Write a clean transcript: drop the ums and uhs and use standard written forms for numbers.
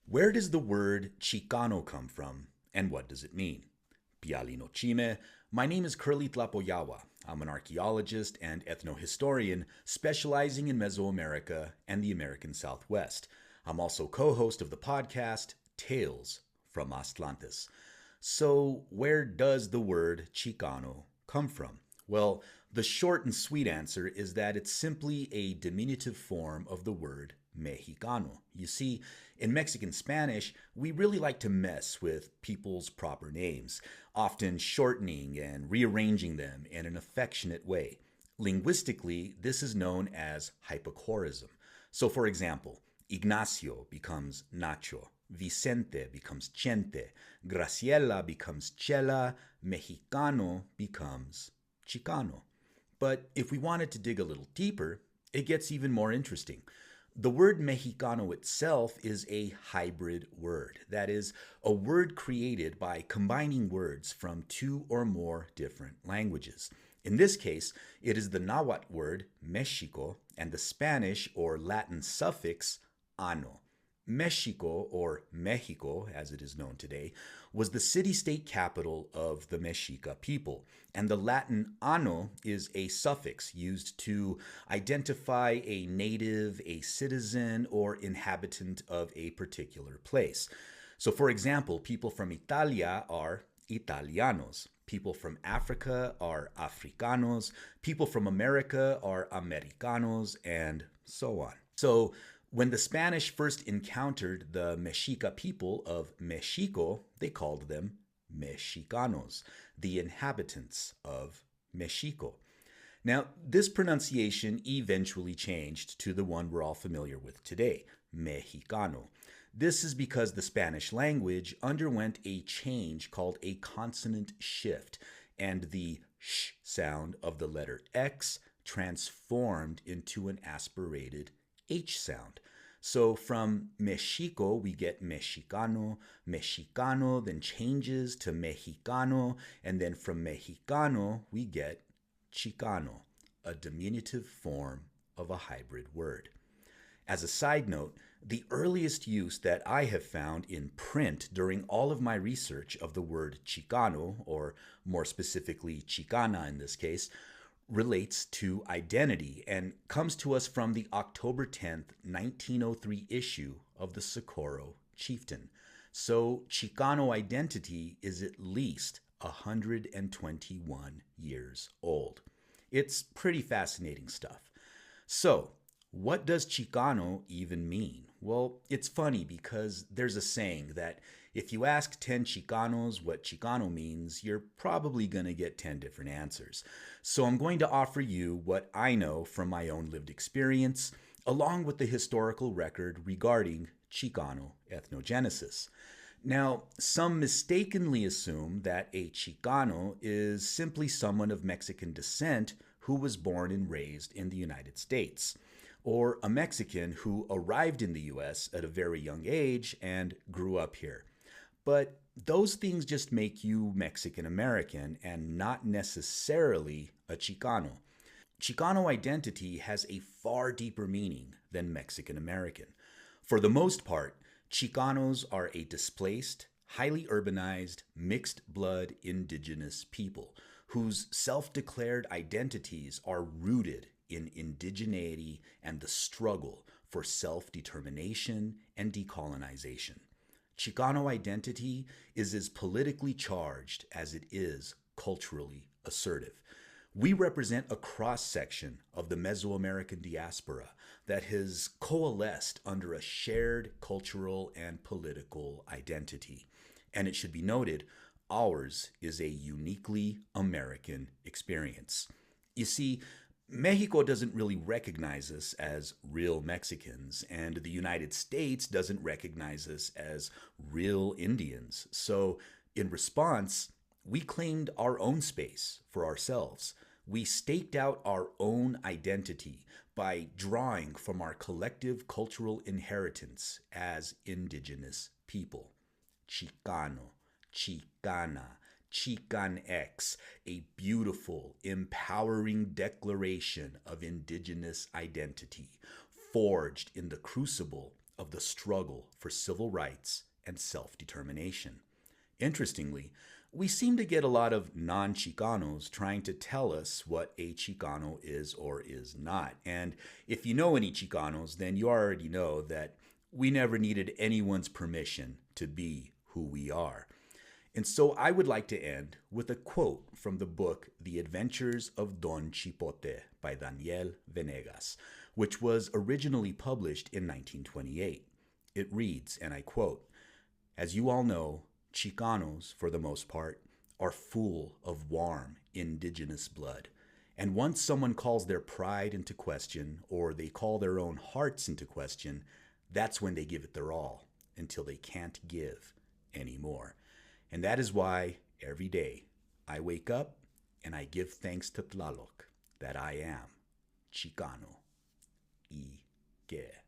Where does the word Chicano come from, and what does it mean? Pialino Chime. My name is Curly Tlapoyawa. I'm an archaeologist and ethnohistorian specializing in Mesoamerica and the American Southwest. I'm also co host of the podcast Tales from Atlantis. So, where does the word Chicano come from? Well, the short and sweet answer is that it's simply a diminutive form of the word Mexicano. You see, in Mexican Spanish, we really like to mess with people's proper names, often shortening and rearranging them in an affectionate way. Linguistically, this is known as hypocorism. So, for example, Ignacio becomes Nacho, Vicente becomes Chente, Graciela becomes Chela, Mexicano becomes Chicano. But if we wanted to dig a little deeper, it gets even more interesting. The word Mexicano itself is a hybrid word. That is, a word created by combining words from two or more different languages. In this case, it is the Nahuatl word Mexico and the Spanish or Latin suffix ano. Mexico, or Mexico as it is known today, was the city state capital of the Mexica people. And the Latin ano is a suffix used to identify a native, a citizen, or inhabitant of a particular place. So, for example, people from Italia are Italianos. People from Africa are Africanos. People from America are Americanos, and so on. So, when the Spanish first encountered the Mexica people of Mexico, they called them Mexicanos, the inhabitants of Mexico. Now, this pronunciation eventually changed to the one we're all familiar with today, Mexicano. This is because the Spanish language underwent a change called a consonant shift, and the sh sound of the letter X transformed into an aspirated H sound. So from Mexico, we get Mexicano, Mexicano then changes to Mexicano, and then from Mexicano, we get Chicano, a diminutive form of a hybrid word. As a side note, the earliest use that I have found in print during all of my research of the word Chicano, or more specifically Chicana in this case, relates to identity and comes to us from the October 10th, 1903 issue of the Socorro Chieftain. So Chicano identity is at least 121 years old. It's pretty fascinating stuff. So, what does Chicano even mean? Well, it's funny because there's a saying that if you ask 10 Chicanos what Chicano means, you're probably going to get 10 different answers. So I'm going to offer you what I know from my own lived experience, along with the historical record regarding Chicano ethnogenesis. Now, some mistakenly assume that a Chicano is simply someone of Mexican descent who was born and raised in the United States, or a Mexican who arrived in the US at a very young age and grew up here. But those things just make you Mexican American and not necessarily a Chicano. Chicano identity has a far deeper meaning than Mexican American. For the most part, Chicanos are a displaced, highly urbanized, mixed blood indigenous people whose self declared identities are rooted in indigeneity and the struggle for self determination and decolonization. Chicano identity is as politically charged as it is culturally assertive. We represent a cross section of the Mesoamerican diaspora that has coalesced under a shared cultural and political identity. And it should be noted, ours is a uniquely American experience. You see, Mexico doesn't really recognize us as real Mexicans, and the United States doesn't recognize us as real Indians. So, in response, we claimed our own space for ourselves. We staked out our own identity by drawing from our collective cultural inheritance as indigenous people. Chicano, Chicana, Chicanx, a beautiful, empowering declaration of indigenous identity, forged in the crucible of the struggle for civil rights and self-determination. Interestingly, we seem to get a lot of non-Chicanos trying to tell us what a Chicano is or is not. And if you know any Chicanos, then you already know that we never needed anyone's permission to be who we are. And so I would like to end with a quote from the book The Adventures of Don Chipote by Daniel Venegas, which was originally published in 1928. It reads, and I quote, "As you all know, Chicanos, for the most part, are full of warm, indigenous blood. And once someone calls their pride into question, or they call their own hearts into question, that's when they give it their all, until they can't give anymore. And that is why every day I wake up and I give thanks to Tlaloc that I am Chicano y que."